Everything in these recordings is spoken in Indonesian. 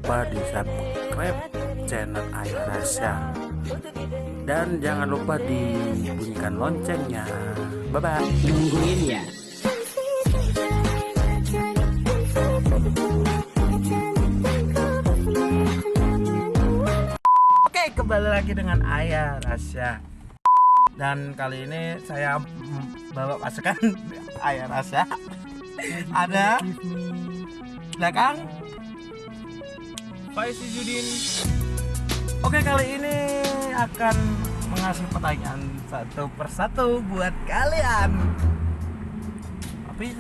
lupa di subscribe channel Ayah Rasya dan jangan lupa dibunyikan loncengnya. Bye bye. Nungguin ya. Oke, kembali lagi dengan Ayah Rasya. Dan kali ini saya bawa pasukan Ayah Rasya. Ada belakang Faiz Judin. Oke, kali ini akan mengasih pertanyaan satu persatu buat kalian. Tapi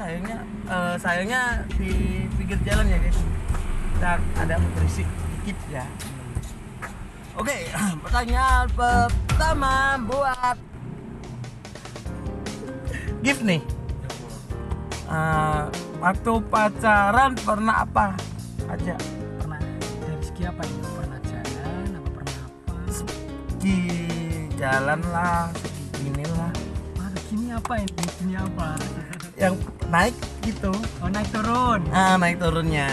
sayangnya di pinggir jalan ya guys. Dan ada berisik dikit ya. Oke, pertanyaan pertama buat Gift nih. Waktu pacaran pernah apa aja? Pernah dari segi apa itu? Pernah jalan apa pernah apa? Di jalan lah, inilah. Wah, gini apa ini? Gini apa? Yang naik gitu. Oh, naik turun. Naik turunnya.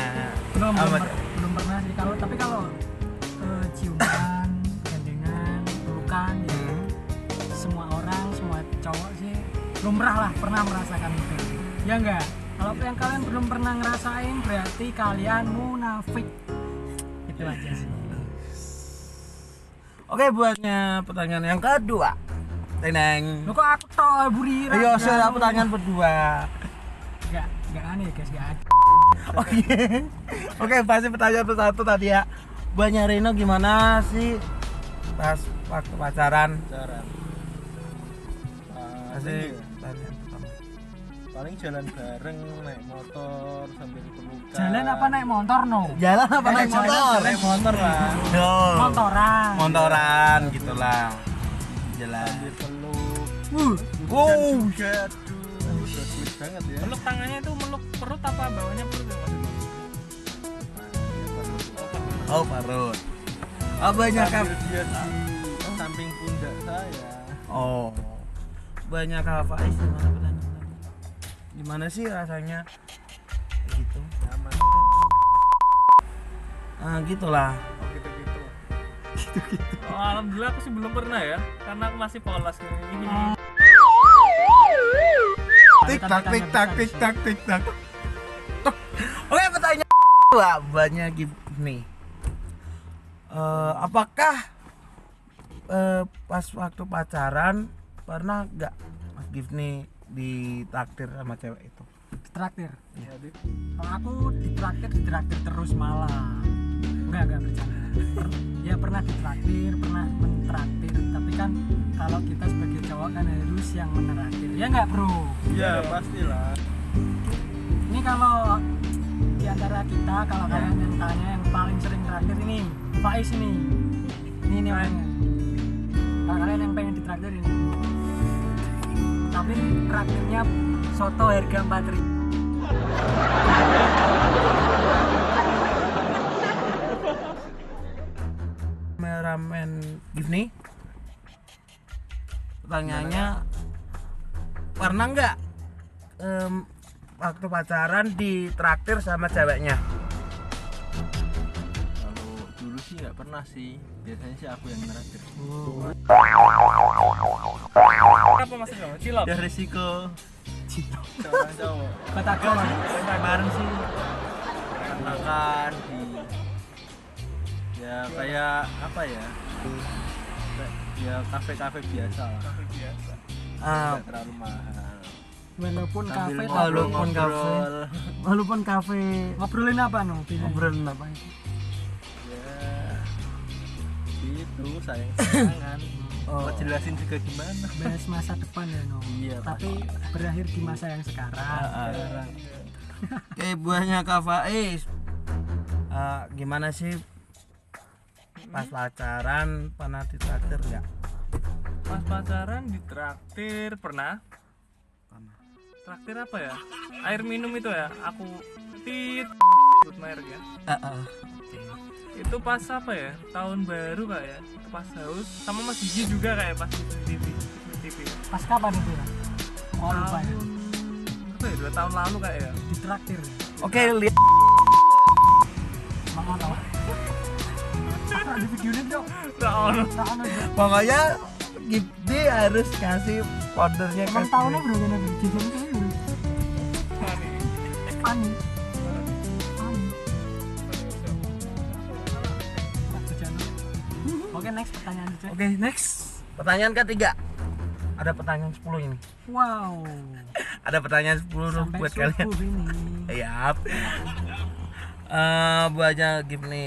Belum Apa? belum pernah sih tapi kalau ciuman, gandengan, pelukan ya. Semua orang, semua cowok sih lumrah lah pernah merasakan itu. Ya enggak? Kalau yang kalian belum pernah ngerasain berarti kalian munafik. Itu aja sih. Oke, buatnya pertanyaan yang kedua. Teneng. Lo kok aku toh buri? Ayo, saya pertanyaan berdua. Enggak aneh guys, enggak ada. Oke, pasti pertanyaan satu tadi ya. Buatnya Rino, gimana sih pas waktu pacaran? Pasti Paling jalan bareng, naik motor sambil pelukan. Jalan apa naik motor no? Jalan apa naik motor? Naik motor lah. Motoran. Montoran gitulah. Jalan. Sambil peluk. Wow. Juga aduh, udah sweet banget ya. Meluk tangannya itu meluk perut apa bawahnya perut ya maksudnya? Oh, parut. Banyak Sambil dia di samping pundak saya. Oh, banyak Faiz gimana pertanyaan? Gimana sih rasanya? Kayak gitu. Nyaman. Gitulah. Oh, gitu-gitu. Oh, alhamdulillah aku sih belum pernah ya, karena aku masih polos ini. Tik tak tik tak tik tak tik tak. Oke, pertanyaan kedua banyak gini. Apakah pas waktu pacaran pernah nggak Mas Gifni ditraktir sama cewek itu? Ditraktir. Iya. Kalau aku ditraktir terus malah. Enggak bercanda. Ya pernah ditraktir, pernah mentraktir, tapi kan kalau kita sebagai cowok kan harus yang menraktir. Ya enggak, Bro? Iya, pastilah. Ini kalau di antara kita, kalau kalian yang tanya yang paling sering traktir ini Faiz ini. Ini orangnya. Kalau kalian yang pengen ditraktir ini. Tapi traktirnya soto harga 4.000. Kameramen Gifni, pertanyaannya pernah nggak waktu pacaran ditraktir sama ceweknya? Kalau dulu sih nggak pernah sih. Biasanya sih aku yang ngeraktir. Apa maksudnya? Cilok. Ya resiko seorang cowok. Batagor sih, bareng sih. Makan di ya kayak apa ya? Ya kafe-kafe biasa lah. Kafe biasa. Nggak terlalu mahal. Walaupun kafe, Sambil walaupun ngobrol-ngobrol. Walaupun kafe, ngobrolin apa no? ngobrolin apa itu? Ya itu sayang-sayangan. Oh. Mau jelasin juga gimana? Bahas masa depan ya no. Iya, Tapi berakhir di masa yang sekarang. Sekarang. Oke, buahnya Kak Faiz. Gimana sih pas pacaran pernah ditraktir nggak? Pas pacaran ditraktir pernah. Traktir apa ya? Air minum itu ya. Aku sebut mereknya. Itu pas apa ya? Tahun baru kayak. Pas haus sama Mas Gigi juga kayak pas di TV. Pas kapan itu ya? Oh lupa ya. Apa ya? 2 tahun lalu kayak ya. Ditraktir. Oke, lihat Mau tau? Aku di videonya dong. Ra ono. Pokoknya Gipdi harus kasih powdernya Emang tahunnya berapa nanti? Jajan kayak dulu. Pani. Oke, next pertanyaan aja. Oke, next. Pertanyaan ketiga. Ada pertanyaan 10 ini. Wow. Ada pertanyaan 10 Sampai buat kalian. subuh ini. Yap. Buatnya gini.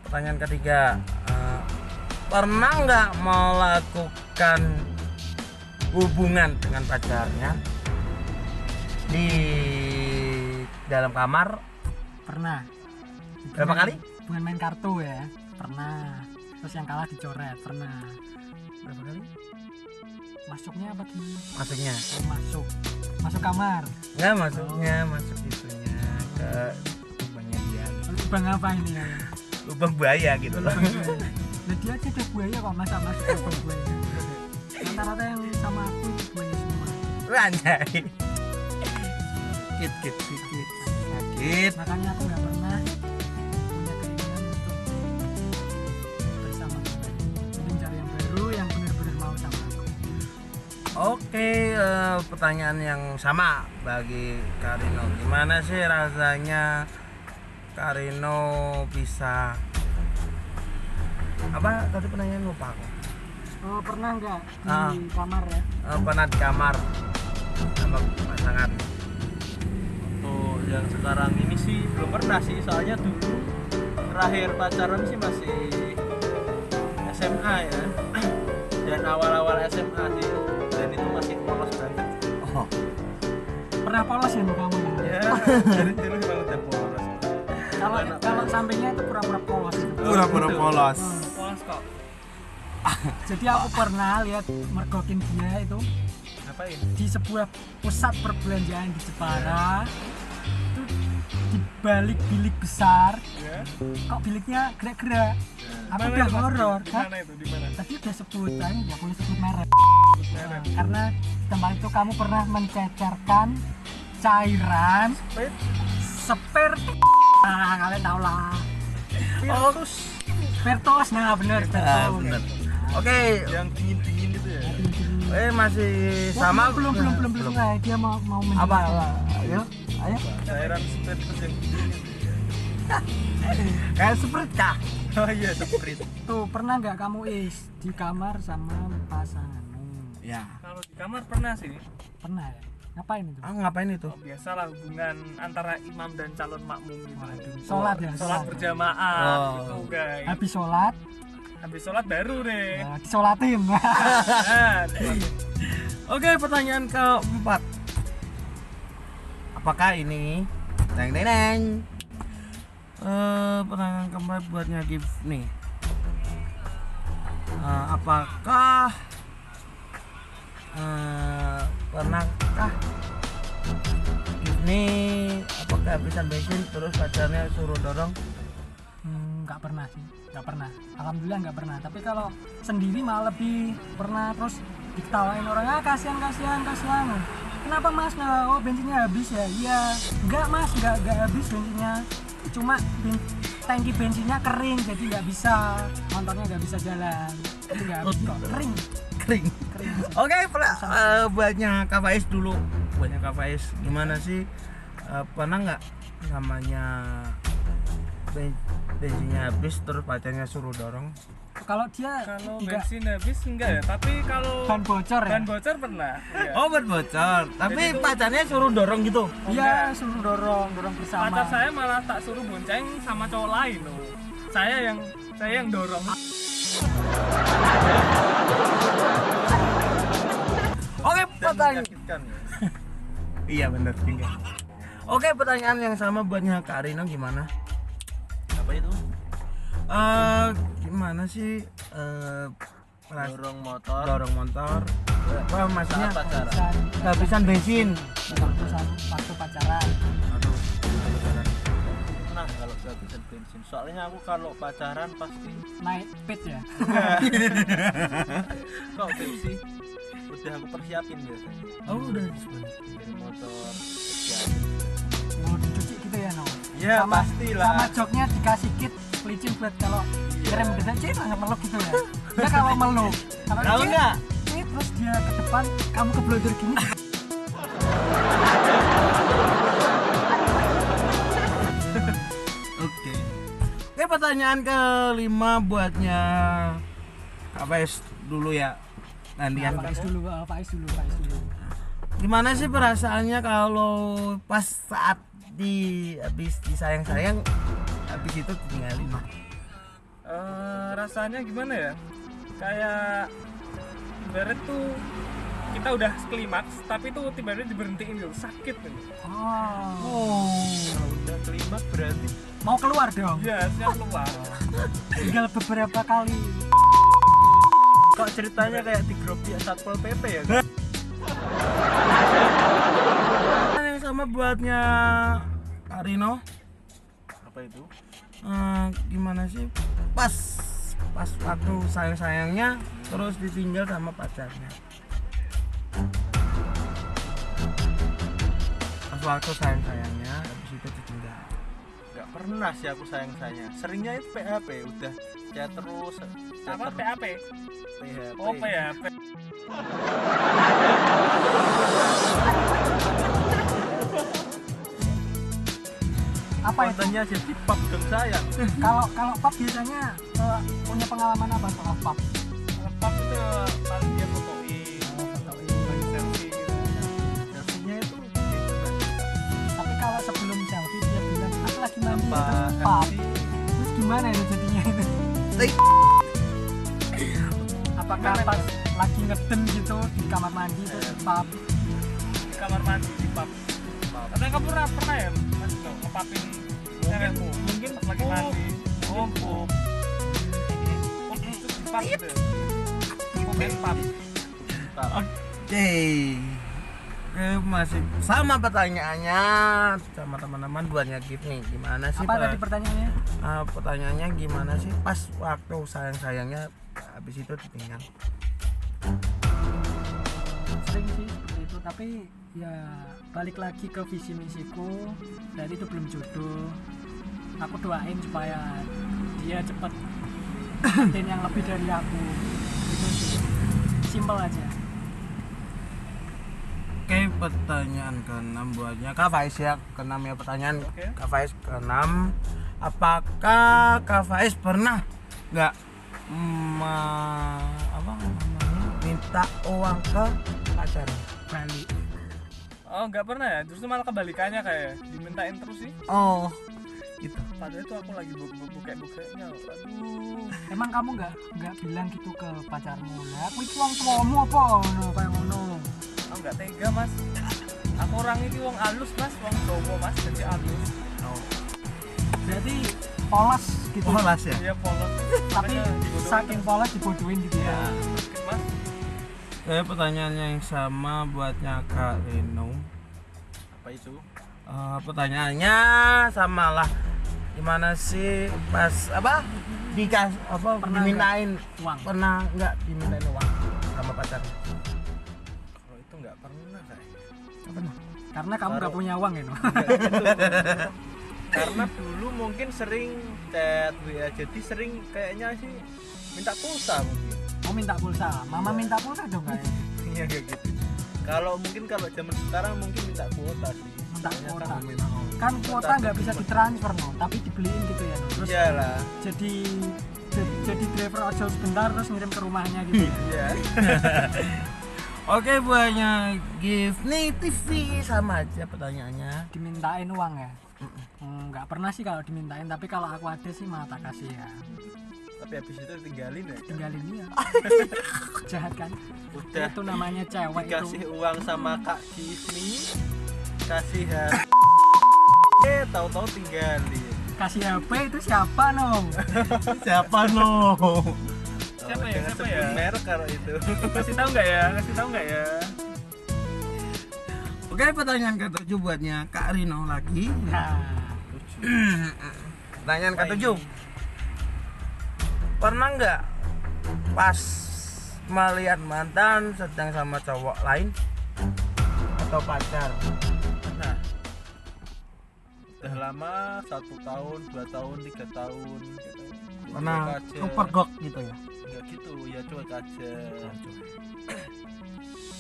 Pertanyaan ketiga. Pernah nggak melakukan hubungan dengan pacarnya di dalam kamar? Pernah. Berapa kali? Bukan main kartu ya. Pernah. Terus yang kalah dicoret. Pernah. Berapa kali? Masuknya apa di? Maksudnya? Masuk. Masuk kamar. Nggak masuknya, masuk itunya ke lubangnya dia. Lubang apa ini ya? Lubang buaya gitu loh. Nah dia aja ada buaya kok, masa masuk lubang buaya. Rata-rata yang sama aku itu buaya semua. Anjay. Sakit. Makanya aku nggak pernah punya keinginan untuk bersama gue. Mending cari yang baru yang benar-benar mau sama aku. Oke, pertanyaan yang sama bagi Karino. Gimana sih rasanya Karino bisa apa tadi pertanyaan lupa aku. Oh, pernah nggak di Ah. kamar ya? Pernah di kamar sama pasangan. Oh, yang sekarang ini sih belum pernah sih, soalnya dulu terakhir pacaran sih masih SMA ya. Dan awal-awal SMA sih. Dan itu masih polos banget. Oh, Pernah polos ya lu kamu? Ya, dari dulu memang udah polos. Kalau sampingnya itu pura-pura polos itu. pura-pura polos. Polos kok. Jadi aku pernah lihat mergokin dia itu Ngapain? di sebuah pusat perbelanjaan di Jepara. Itu di balik bilik besar. Ya. Kok biliknya gerak-gerak? Apa Mana udah itu, Mas? horor? Di Hah? mana itu? Di mana? Tadi udah sebut, saya nggak boleh sebut merek. Merek. Karena di tempat itu kamu pernah mencecerkan cairan seperti kalian tahu lah. Spiritus, nah bener spiritus. bener. Oke, Yang dingin-dingin itu ya. masih sama belum. Nah, dia mau menjelaskan. apa? Ayo. Cairan spiritus yang dingin itu. Kayak seperti kah? Oh iya, seprit. Tuh pernah nggak kamu di kamar sama pasanganmu? Ya. Kalau di kamar pernah sih. Pernah ya? Ngapain itu? Ngapain itu? Oh, biasalah hubungan antara imam dan calon makmum gitu. Sholat ya? Sholat berjamaah Oh. gitu guys. Habis sholat, Habis sholat baru deh. disolatin. Nah, Oke, pertanyaan keempat. Apakah ini neng? Pertanyaan keempat buatnya Gif nih. Apakah pernahkah ini apakah habisan bensin terus pacarnya suruh dorong? Nggak pernah sih, nggak pernah. Alhamdulillah nggak pernah. Tapi kalau sendiri malah lebih pernah, terus diketawain orang, kasihan. Kenapa mas? Nah, oh bensinnya habis ya? Iya. Enggak mas, nggak habis bensinnya. Cuma tangki bensinnya kering, jadi nggak bisa, motornya nggak bisa jalan. Tapi nggak habis kok, kering. Kering. Oke, buatnya Kak Faiz dulu. Buatnya Kak Faiz, gimana sih? Pernah nggak namanya bensinnya habis terus pacarnya suruh dorong? Kalau dia kalau nggak, bensin habis enggak ya, tapi kalau ban bocor ya? ban bocor pernah. Iya. Oh, bocor. Tapi Jadi itu- pacarnya suruh dorong gitu. Iya, suruh dorong bersama. Pacar saya malah tak suruh bonceng sama cowok lain loh. Saya yang dorong. Oke, Dan pertanyaan. menyakitkan. Iya, benar tinggal. Oke, pertanyaan yang sama buatnya Kak Arina gimana? Apa itu? Gimana sih Dorong motor. dorong motor? Apa maksudnya? Saat pacaran. Kehabisan bensin. Waktu pacaran. Aduh. Pernah kalau kehabisan bensin. Soalnya aku kalau pacaran pasti Naik pit ya. kok bensin udah aku persiapin biasanya. Oh, udah. Dari motor. Mau dicuci gitu ya, no? Ya Sama pastilah. joknya dikasih kit pelicin buat kalau ngerem gitu aja langsung meluk gitu ya. Ya kalau meluk. Kalau enggak terus dia ke depan, kamu keblondir gini. Oke. Oke, pertanyaan kelima buatnya Kak Faiz dulu ya. Gantian. Faiz dulu. Gimana sih perasaannya kalau pas saat habis disayang-sayang habis itu tinggalin? Rasanya gimana ya? Kayak ibarat tuh kita udah klimaks tapi tuh tiba-tiba diberhentiin gitu, sakit gitu. Udah klimaks berarti Mau keluar dong. Iya, siap keluar. Tinggal beberapa kali. kok ceritanya kayak di grup ya Satpol PP ya? Yang sama buatnya Kak Rino. Apa itu? Gimana sih pas waktu sayang-sayangnya terus ditinggal sama pacarnya? Pas waktu sayang-sayangnya habis itu ditinggal. Nggak pernah sih aku sayang-sayangnya. Seringnya itu PHP, udah chat terus. Apa PAP? PHP. Oh, PAP. Apa itu? Kontennya jadi pub dong sayang. Kalau pub biasanya punya pengalaman apa soal pub? Pap itu paling dia fotoin, paling selfie gitu. Selfie-nya itu Tapi kalau sebelum selfie dia bilang aku lagi mandi apa terus pub. MC Terus gimana itu jadinya itu? Apakah pas lagi ngeden gitu di kamar mandi itu di pub? Di kamar mandi di pub. Katanya kamu pernah ya Mas Dino, ngepapin cewekmu? mungkin Pas lagi mandi. Oh, pub. Terus di pub gitu. Main pub. Oke. Masih sama pertanyaannya sama teman-teman buatnya Gift nih. Gimana sih? Apa tadi pertanyaannya? Pertanyaannya gimana sih pas waktu sayang-sayangnya habis itu ditinggal? Sering sih seperti itu, tapi ya balik lagi ke visi misiku, dan itu belum jodoh. Aku doain supaya dia cepat dapetin yang lebih dari aku. Itu sih, simple aja. Oke, pertanyaan ke-6 buatnya Kak Faiz ya. Ke-6 ya pertanyaan. Oke. Kak Faiz ke-6. Apakah Kak Faiz pernah nggak minta uang ke pacarnya? Balik. Oh, nggak pernah ya? Justru malah kebalikannya kayak dimintain terus sih. Oh, gitu. Padahal itu aku lagi bukanya. Aduh. Emang kamu nggak bilang gitu ke pacarmu? Lah, aku itu uang tuamu apa? Ngono kayak ngono. Aku nggak tega mas. Aku orang ini wong alus mas, wong Jawa mas, jadi alus. Berarti polos gitu. Polos ya? Dia polos. Tapi Makanya dibodohin saking polos dibodohin gitu ya. mungkin mas. Pertanyaannya yang sama buatnya Kak Rino. Apa itu? Pertanyaannya sama lah. Gimana sih pas Pernah dimintain Uang. pernah nggak dimintain uang sama pacarnya? Kalau itu nggak pernah kayaknya. Nggak pernah. Karena kamu nggak punya uang ya, no? Karena dulu mungkin sering chat WA, jadi sering kayaknya sih minta pulsa mungkin. Oh, minta pulsa. Mama minta pulsa dong kayak. Iya kayak gitu. Kalau zaman sekarang mungkin minta kuota sih. Minta Banyak kuota. kan minta Kan kuota nggak bisa ditransfer, no, tapi dibeliin gitu ya, no. Terus iyalah. jadi driver ojol sebentar terus ngirim ke rumahnya gitu ya. Iya. Oke, buahnya Gift nih TV sama aja pertanyaannya. Dimintain uang ya? Nggak pernah sih kalau dimintain, tapi kalau aku ada sih malah tak kasih ya. Tapi habis itu tinggalin ya. Tinggalin dia. Jahat kan? Udah Itu namanya cewek dikasih itu. uang sama Kak Gismi, kasih tahu-tahu tinggalin. Kasih HP itu siapa, no? Siapa no? Siapa ya? Jangan Siapa sebut ya? merek kalau itu. Kasih tahu nggak ya? Kasih tahu nggak ya? Oke, pertanyaan ke-7 buatnya Kak Rino lagi. Nah, Pertanyaan ke-7. Pernah nggak pas melihat mantan sedang sama cowok lain atau pacar? Nah, udah lama 1 tahun, 2 tahun, 3 tahun gitu. karena Cuek aja. super gok gitu ya. Enggak gitu ya, cuek aja.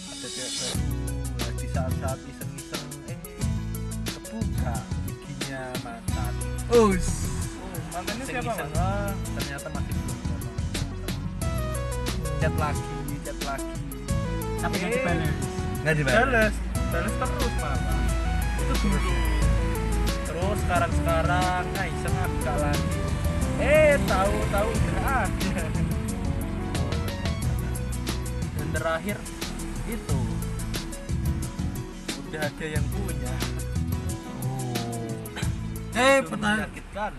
Ada cewek baru di saat-saat iseng-iseng kebuka giginya mantan. Mantannya siapa Iseng-iseng, mas? ternyata masih belum dapat. Chat lagi Tapi nggak dibales. Nggak dibayar. Balas terus malah. Itu dulu. terus sekarang iseng buka lagi, tahu udah ada. Dan terakhir itu udah ada yang punya. Itu Pertanyaan. menyakitkan.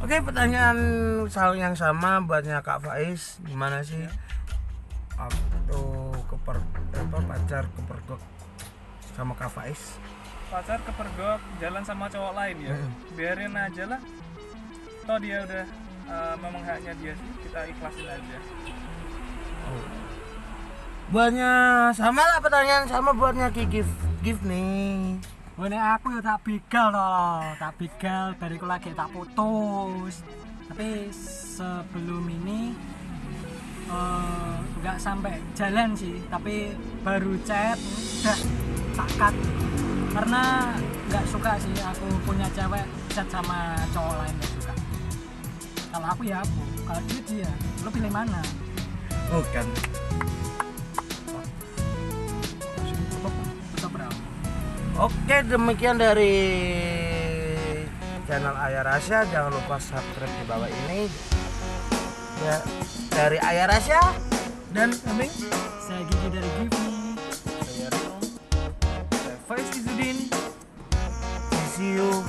Oke, pertanyaan yang sama buatnya Kak Faiz, gimana sih waktu pacar kepergok sama Kak Faiz? Pacar kepergok jalan sama cowok lain ya. Biarin aja lah. Toh dia udah memang haknya dia sih, kita ikhlasin aja. Buatnya sama lah, pertanyaan sama buatnya Ki Gif nih. Nek aku ya tak begal toh, tak begal bariku lagi tak putus. Tapi sebelum ini nggak sampai jalan sih, tapi baru chat udah tak cut karena nggak suka sih aku punya cewek chat sama cowok lain, nggak suka. Kalau aku ya aku, kalau dia lo pilih mana? Bukan. Tetap berapa? Oke, demikian dari channel Ayah Rasya. Jangan lupa subscribe di bawah ini. Ya, dari Ayah Rasya dan Aming. Saya Gigi dari Givi. Saya Rino, saya Faiz Izzuddin. See you